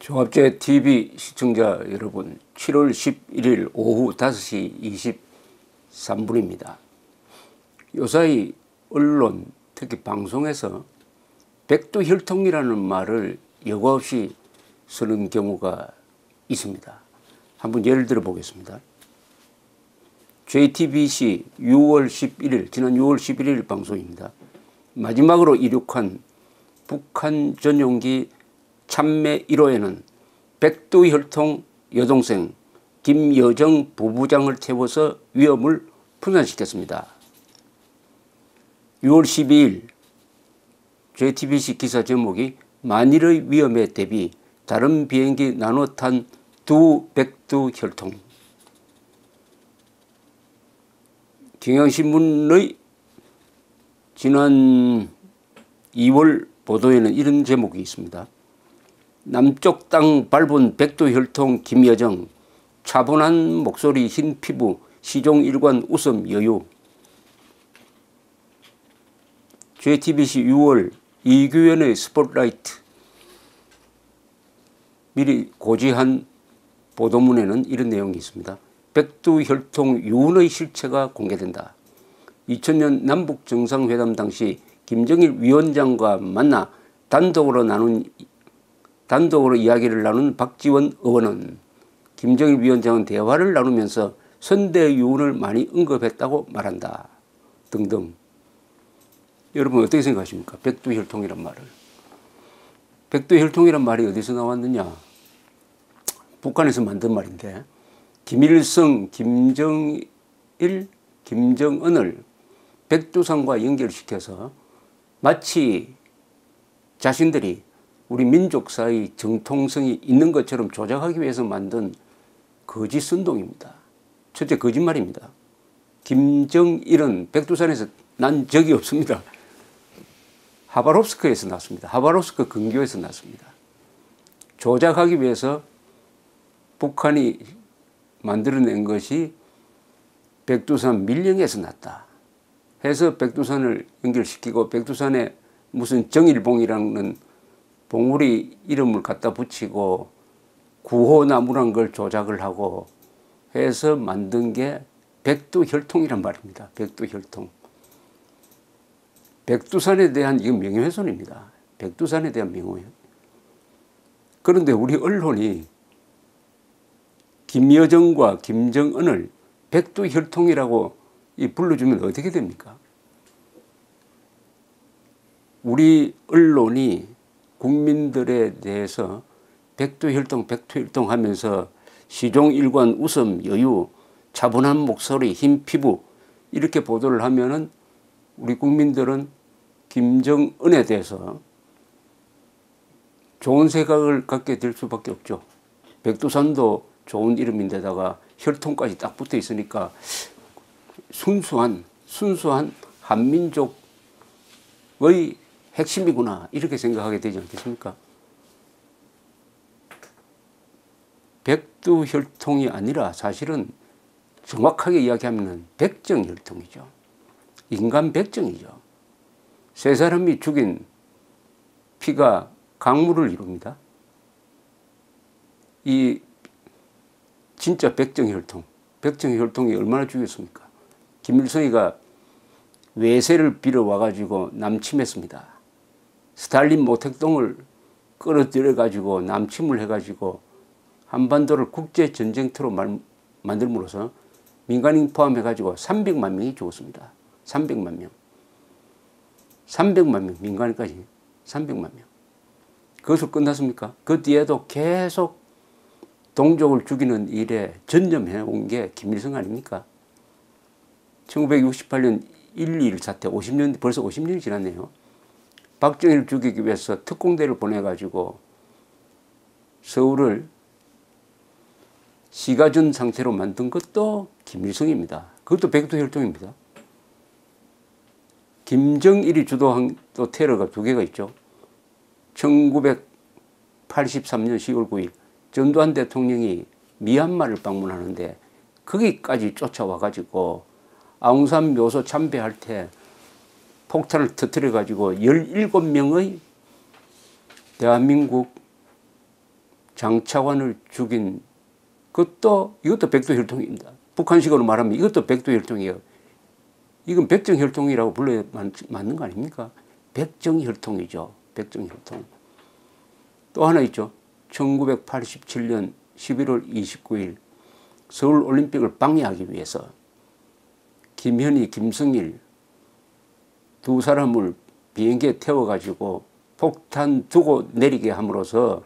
종합제 TV 시청자 여러분, 7월 11일 오후 5시 23분입니다. 요사이 언론, 특히 방송에서 백두혈통이라는 말을 여과 없이 쓰는 경우가 있습니다. 한번 예를 들어 보겠습니다. JTBC 6월 11일, 지난 6월 11일 방송입니다. 마지막으로 이륙한 북한 전용기 참매 1호에는 백두혈통 여동생 김여정 부부장을 태워서 위험을 분산시켰습니다. 6월 12일 JTBC 기사 제목이 만일의 위험에 대비 다른 비행기 나눠 탄 두 백두혈통. 경향신문의 지난 2월 보도에는 이런 제목이 있습니다. 남쪽 땅 밟은 백두혈통 김여정, 차분한 목소리 흰 피부 시종일관 웃음 여유. JTBC 6월 이규현의 스포트라이트 미리 고지한 보도문에는 이런 내용이 있습니다. 백두혈통 유언의 실체가 공개된다. 2000년 남북정상회담 당시 김정일 위원장과 만나 단독으로 이야기를 나눈 박지원 의원은 김정일 위원장은 대화를 나누면서 선대 유언을 많이 언급했다고 말한다. 등등. 여러분 어떻게 생각하십니까? 백두혈통이란 말을. 백두혈통이란 말이 어디서 나왔느냐? 북한에서 만든 말인데 김일성, 김정일, 김정은을 백두산과 연결시켜서 마치 자신들이 우리 민족사의 정통성이 있는 것처럼 조작하기 위해서 만든 거짓 선동입니다. 첫째 거짓말입니다. 김정일은 백두산에서 난 적이 없습니다. 하바롭스크에서 났습니다. 하바롭스크 근교에서 났습니다. 조작하기 위해서 북한이 만들어낸 것이 백두산 밀령에서 났다 해서 백두산을 연결시키고 백두산에 무슨 정일봉이라는 봉우리 이름을 갖다 붙이고 구호나무란 걸 조작을 하고 해서 만든 게 백두혈통이란 말입니다. 백두혈통. 백두산에 대한 이건 명예훼손입니다. 백두산에 대한 명예훼손. 그런데 우리 언론이 김여정과 김정은을 백두혈통이라고 불러주면 어떻게 됩니까? 우리 언론이 국민들에 대해서 백두혈통 하면서 시종일관 웃음 여유 차분한 목소리 흰 피부 이렇게 보도를 하면은 우리 국민들은 김정은에 대해서 좋은 생각을 갖게 될 수밖에 없죠. 백두산도 좋은 이름인데다가 혈통까지 딱 붙어 있으니까 순수한 한민족의 핵심이구나 이렇게 생각하게 되지 않겠습니까? 백두혈통이 아니라 사실은 정확하게 이야기하면 백정혈통이죠. 인간 백정이죠. 세 사람이 죽인 피가 강물을 이룹니다. 이 진짜 백정혈통이 얼마나 죽였습니까? 김일성이가 외세를 빌어와가지고 남침했습니다. 스탈린 모택동을 끌어들여가지고 남침을 해가지고 한반도를 국제전쟁터로 만들므로써 민간인 포함해가지고 300만 명이 죽었습니다. 300만 명. 300만 명, 민간인까지 300만 명. 그것으로 끝났습니까? 그 뒤에도 계속 동족을 죽이는 일에 전념해 온 게 김일성 아닙니까? 1968년 1.2.1 사태 50년, 벌써 50년이 지났네요. 박정희를 죽이기 위해서 특공대를 보내가지고 서울을 시가전 상태로 만든 것도 김일성입니다. 그것도 백두혈통입니다. 김정일이 주도한 또 테러가 두 개가 있죠. 1983년 10월 9일 전두환 대통령이 미얀마를 방문하는데 거기까지 쫓아와가지고 아웅산 묘소 참배할 때 폭탄을 터뜨려가지고 17명의 대한민국 장차관을 죽인 이것도 백두혈통입니다. 북한식으로 말하면 이것도 백두혈통이에요. 이건 백정혈통이라고 불러야 맞는 거 아닙니까? 백정혈통이죠. 백정혈통. 또 하나 있죠. 1987년 11월 29일 서울올림픽을 방해하기 위해서 김현희, 김승일 두 사람을 비행기에 태워가지고 폭탄 두고 내리게 함으로써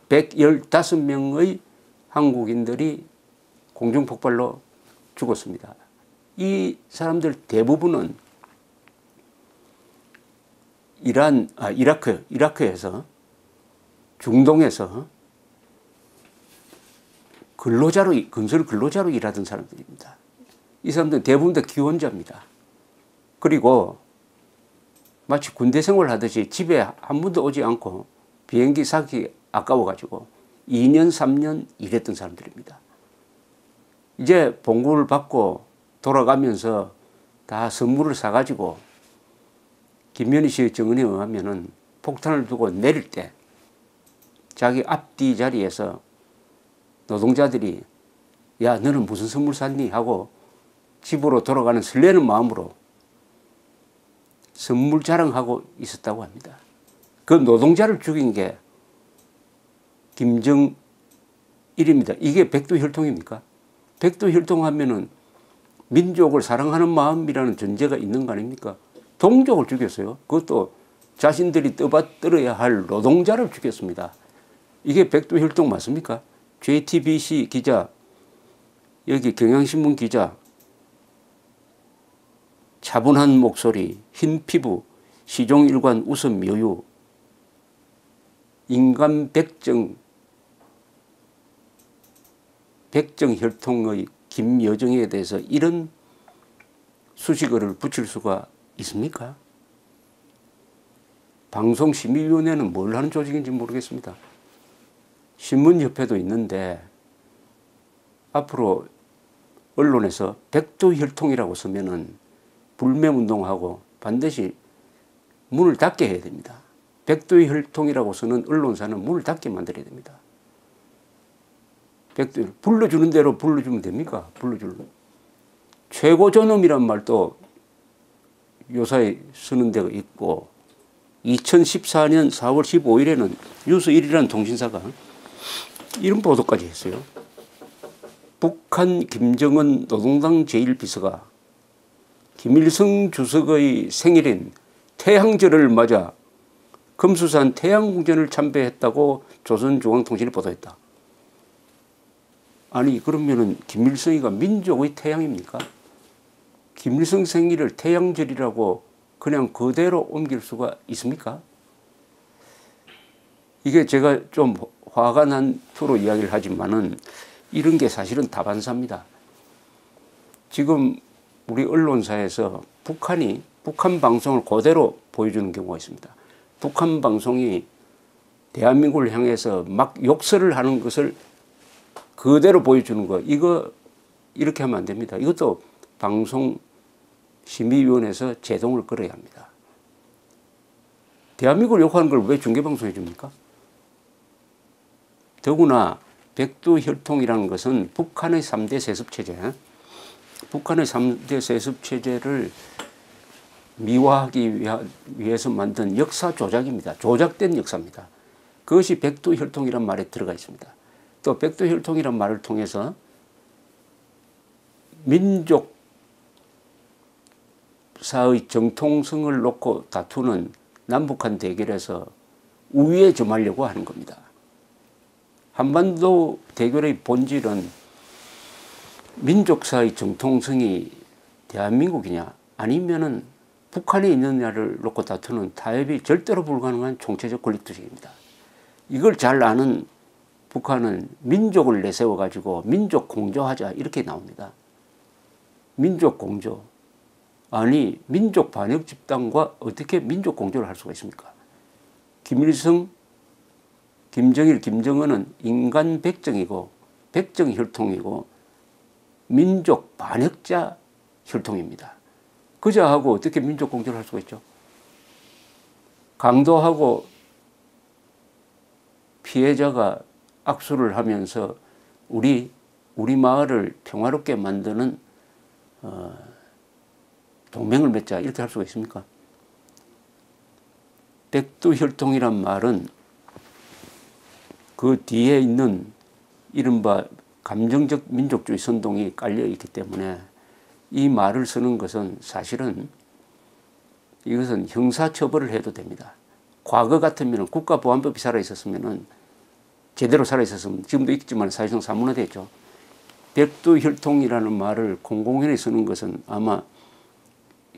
115명의 한국인들이 공중폭발로 죽었습니다. 이 사람들 대부분은 이라크에서 중동에서 건설 근로자로 일하던 사람들입니다. 이 사람들은 대부분 다 기혼자입니다. 그리고 마치 군대 생활하듯이 집에 한 번도 오지 않고 비행기 사기 아까워가지고 2년, 3년 일했던 사람들입니다. 이제 봉급을 받고 돌아가면서 다 선물을 사가지고 김현희 씨의 증언에 의하면은 폭탄을 두고 내릴 때 자기 앞뒤 자리에서 노동자들이 야 너는 무슨 선물 샀니? 하고 집으로 돌아가는 설레는 마음으로 선물 자랑하고 있었다고 합니다. 그 노동자를 죽인 게 김정일입니다. 이게 백두혈통입니까? 백두혈통하면은 민족을 사랑하는 마음이라는 전제가 있는 거 아닙니까? 동족을 죽였어요. 그것도 자신들이 떠받들어야 할 노동자를 죽였습니다. 이게 백두혈통 맞습니까? JTBC 기자, 여기 경향신문 기자, 차분한 목소리, 흰 피부, 시종일관 웃음 여유, 인간 백정혈통의 김여정에 대해서 이런 수식어를 붙일 수가 있습니까? 방송심의위원회는 뭘 하는 조직인지 모르겠습니다. 신문협회도 있는데 앞으로 언론에서 백두혈통이라고 쓰면은 불매운동하고 반드시 문을 닫게 해야 됩니다. 백두혈통이라고 쓰는 언론사는 문을 닫게 만들어야 됩니다. 불러주는 대로 불러주면 됩니까? 최고존엄이란 말도 요사에 쓰는 데가 있고 2014년 4월 15일에는 뉴스1이라는 통신사가 이런 보도까지 했어요. 북한 김정은 노동당 제1비서가 김일성 주석의 생일인 태양절을 맞아 금수산 태양궁전을 참배했다고 조선중앙통신이 보도했다. 아니 그러면은 김일성이가 민족의 태양입니까? 김일성 생일을 태양절이라고 그냥 그대로 옮길 수가 있습니까? 이게 제가 좀 화가 난 투로 이야기를 하지만은 이런 게 사실은 다반사입니다. 지금 우리 언론사에서 북한 방송을 그대로 보여주는 경우가 있습니다. 북한 방송이 대한민국을 향해서 막 욕설을 하는 것을 그대로 보여주는 거, 이거 이렇게 하면 안 됩니다. 이것도 방송심의위원회에서 제동을 걸어야 합니다. 대한민국을 욕하는 걸 왜 중계방송해 줍니까? 더구나 백두혈통이라는 것은 북한의 3대 세습체제, 북한의 3대 세습체제를 미화하기 위해서 만든 역사 조작입니다. 조작된 역사입니다. 그것이 백두혈통이란 말에 들어가 있습니다. 또 백두혈통이란 말을 통해서 민족사의 정통성을 놓고 다투는 남북한 대결에서 우위에 점하려고 하는 겁니다. 한반도 대결의 본질은 민족사의 정통성이 대한민국이냐 아니면은 북한에 있느냐를 놓고 다투는 타협이 절대로 불가능한 총체적 권력투쟁입니다. 이걸 잘 아는 북한은 민족을 내세워 가지고 민족 공조하자 이렇게 나옵니다. 민족 공조. 아니 민족 반역 집단과 어떻게 민족 공조를 할 수가 있습니까? 김일성, 김정일, 김정은은 인간 백정이고 백정혈통이고 민족 반역자 혈통입니다. 그자하고 어떻게 민족 공조를 할 수가 있죠? 강도하고 피해자가 악수를 하면서 우리 마을을 평화롭게 만드는 동맹을 맺자 이렇게 할 수가 있습니까? 백두혈통이란 말은 그 뒤에 있는 이른바 감정적 민족주의 선동이 깔려 있기 때문에 이 말을 쓰는 것은 사실은 이것은 형사처벌을 해도 됩니다. 과거 같으면 국가보안법이 살아있었으면 제대로 살아있었으면 지금도 있지만 사실상 사문화됐죠. 백두혈통이라는 말을 공공연히 쓰는 것은 아마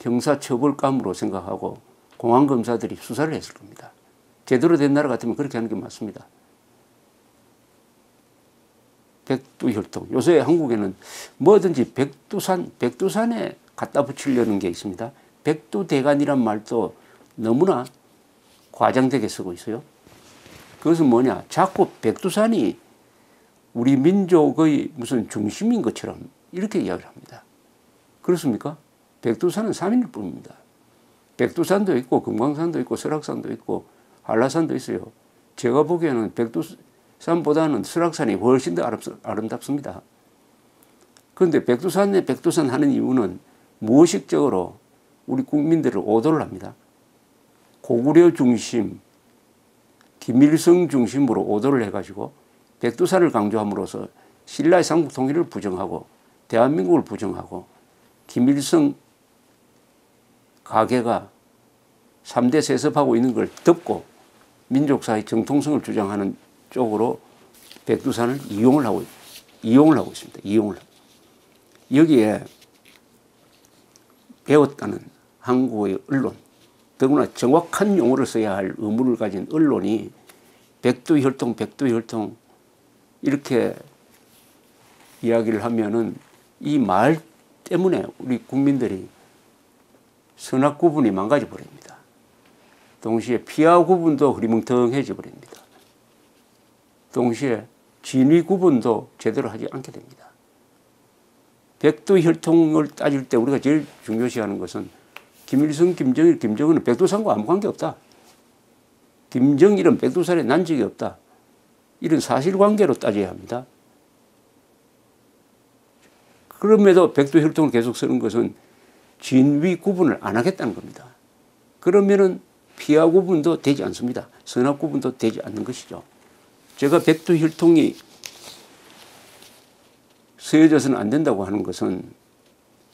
형사처벌감으로 생각하고 공안검사들이 수사를 했을 겁니다. 제대로 된 나라 같으면 그렇게 하는 게 맞습니다. 백두혈통. 요새 한국에는 뭐든지 백두산에 갖다 붙이려는 게 있습니다. 백두대간이란 말도 너무나 과장되게 쓰고 있어요. 그것은 뭐냐? 자꾸 백두산이 우리 민족의 무슨 중심인 것처럼 이렇게 이야기를 합니다. 그렇습니까? 백두산은 3일 뿐입니다. 백두산도 있고 금강산도 있고 설악산도 있고 한라산도 있어요. 제가 보기에는 백두산보다는 설악산이 훨씬 더 아름답습니다. 그런데 백두산에 백두산 하는 이유는 무의식적으로 우리 국민들을 오도를 합니다. 고구려 중심, 김일성 중심으로 오도를 해가지고 백두산을 강조함으로써 신라의 삼국 통일을 부정하고 대한민국을 부정하고 김일성 가계가 3대 세습하고 있는 걸 덮고 민족사의 정통성을 주장하는 쪽으로 백두산을 이용을 하고 있습니다. 여기에 배웠다는 한국의 언론, 더구나 정확한 용어를 써야 할 의무를 가진 언론이 백두혈통 이렇게 이야기를 하면은 이 말 때문에 우리 국민들이 선악 구분이 망가져 버립니다. 동시에 피하 구분도 흐리멍텅해져 버립니다. 동시에 진위 구분도 제대로 하지 않게 됩니다. 백두혈통을 따질 때 우리가 제일 중요시하는 것은 김일성, 김정일, 김정은은 백두산과 아무 관계 없다. 김정일은 백두산에 난 적이 없다. 이런 사실관계로 따져야 합니다. 그럼에도 백두혈통을 계속 쓰는 것은 진위 구분을 안 하겠다는 겁니다. 그러면은 피하 구분도 되지 않습니다. 선악 구분도 되지 않는 것이죠. 제가 백두혈통이 쓰여져서는 안 된다고 하는 것은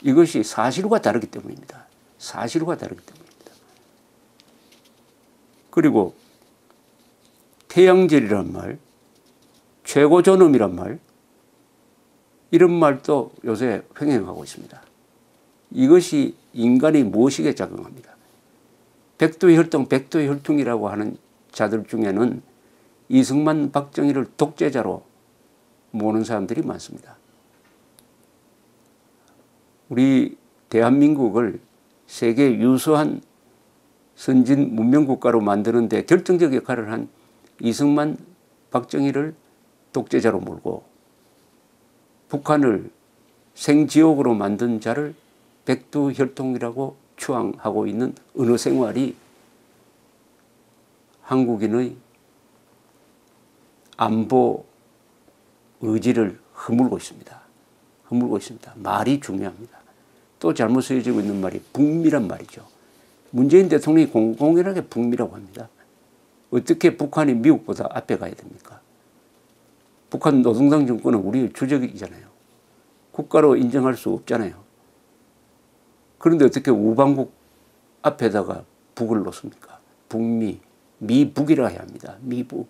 이것이 사실과 다르기 때문입니다. 사실과 다르기 때문입니다. 그리고 태양절이란 말, 최고존엄이란 말, 이런 말도 요새 횡행하고 있습니다. 이것이 인간의 무의식에 작용합니다. 백두혈통이라고 하는 자들 중에는 이승만, 박정희를 독재자로 모는 사람들이 많습니다. 우리 대한민국을 세계 유수한 선진 문명국가로 만드는 데 결정적 역할을 한 이승만, 박정희를 독재자로 몰고 북한을 생지옥으로 만든 자를 백두혈통이라고 추앙하고 있는 언어 생활이 한국인의 안보 의지를 허물고 있습니다. 말이 중요합니다. 또 잘못 쓰여지고 있는 말이 북미란 말이죠. 문재인 대통령이 공공연하게 북미라고 합니다. 어떻게 북한이 미국보다 앞에 가야 됩니까? 북한 노동당 정권은 우리의 주적이잖아요. 국가로 인정할 수 없잖아요. 그런데 어떻게 우방국 앞에다가 북을 놓습니까? 북미, 미북이라 해야 합니다. 미북.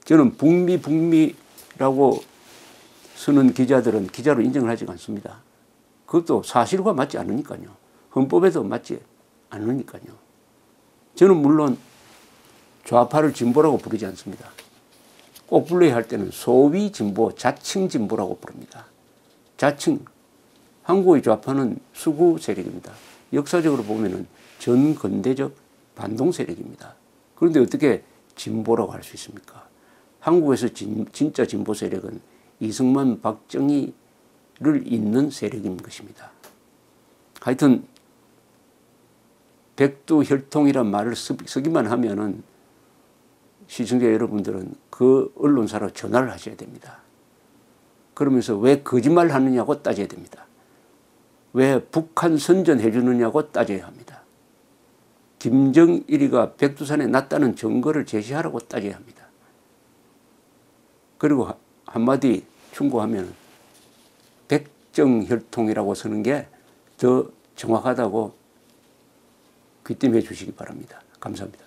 저는 북미라고 쓰는 기자들은 기자로 인정을 하지 않습니다. 그것도 사실과 맞지 않으니까요. 헌법에도 맞지 않으니까요. 저는 물론 좌파를 진보라고 부르지 않습니다. 꼭 불러야 할 때는 소위 진보, 자칭 진보라고 부릅니다. 자칭. 한국의 좌파는 수구 세력입니다. 역사적으로 보면은 전근대적 반동 세력입니다. 그런데 어떻게 진보라고 할 수 있습니까? 한국에서 진짜 진보 세력은 이승만, 박정희를 잇는 세력인 것입니다. 하여튼 백두혈통이란 말을 쓰기만 하면은 시청자 여러분들은 그 언론사로 전화를 하셔야 됩니다. 그러면서 왜 거짓말 하느냐고 따져야 됩니다. 왜 북한 선전해 주느냐고 따져야 합니다. 김정일이가 백두산에 났다는 증거를 제시하라고 따져야 합니다. 그리고 한마디 충고하면 백정혈통이라고 쓰는 게 더 정확하다고 귀띔해 주시기 바랍니다. 감사합니다.